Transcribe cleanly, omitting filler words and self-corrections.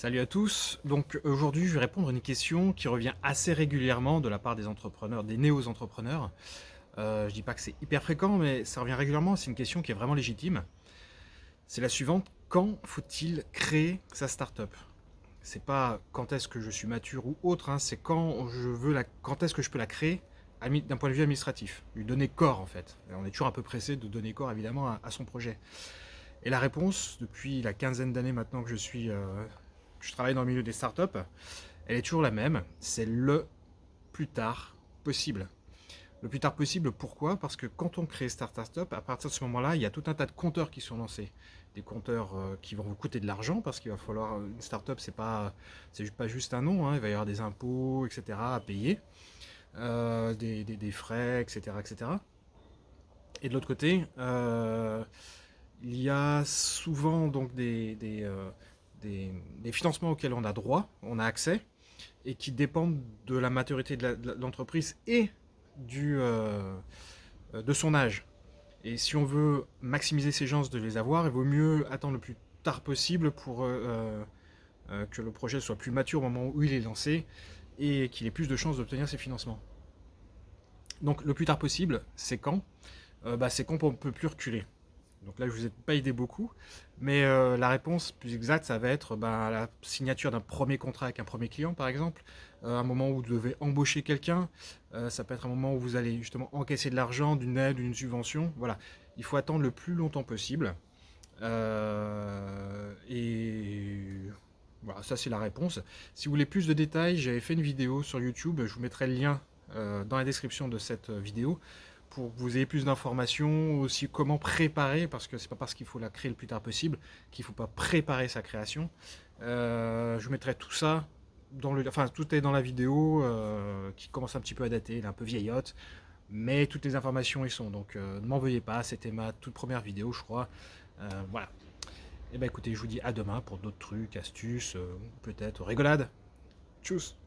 Salut à tous. Donc aujourd'hui, je vais répondre à une question qui revient assez régulièrement de la part des entrepreneurs, des néo-entrepreneurs. Je dis pas que c'est hyper fréquent, mais ça revient régulièrement. C'est une question qui est vraiment légitime. C'est la suivante: quand faut-il créer sa startup? C'est pas quand est-ce que je suis mature ou autre, hein, c'est quand est-ce que je peux la créer d'un point de vue administratif, lui donner corps en fait. Et on est toujours un peu pressé de donner corps évidemment à son projet. Et la réponse, depuis la quinzaine d'années maintenant que je travaille dans le milieu des startups, elle est toujours la même, c'est le plus tard possible. Le plus tard possible, pourquoi? Parce que quand on crée Startup, à partir de ce moment-là, il y a tout un tas de compteurs qui sont lancés. Des compteurs qui vont vous coûter de l'argent, parce qu'il va falloir. Une startup, c'est pas juste un nom, hein, il va y avoir des impôts, etc. à payer, des frais, etc., etc. Et de l'autre côté, il y a souvent donc des financements auxquels on a droit, on a accès, et qui dépendent de la maturité de l'entreprise et de son âge. Et si on veut maximiser ses chances de les avoir, il vaut mieux attendre le plus tard possible pour que le projet soit plus mature au moment où il est lancé et qu'il ait plus de chances d'obtenir ses financements. Donc le plus tard possible, c'est quand? C'est quand on ne peut plus reculer. Donc là, je ne vous ai pas aidé beaucoup, mais la réponse plus exacte, ça va être la signature d'un premier contrat avec un premier client, par exemple, un moment où vous devez embaucher quelqu'un, ça peut être un moment où vous allez justement encaisser de l'argent, d'une aide, d'une subvention. Voilà, il faut attendre le plus longtemps possible. Et voilà, ça c'est la réponse. Si vous voulez plus de détails, j'avais fait une vidéo sur YouTube, je vous mettrai le lien dans la description de cette vidéo pour que vous ayez plus d'informations, aussi comment préparer, parce que c'est pas parce qu'il faut la créer le plus tard possible qu'il faut pas préparer sa création. Je vous mettrai tout ça enfin tout est dans la vidéo qui commence un petit peu à dater, elle est un peu vieillotte, mais toutes les informations y sont, donc ne m'en veuillez pas, c'était ma toute première vidéo je crois. Voilà. Et ben écoutez, je vous dis à demain pour d'autres trucs, astuces, peut-être rigolades. Tchuss.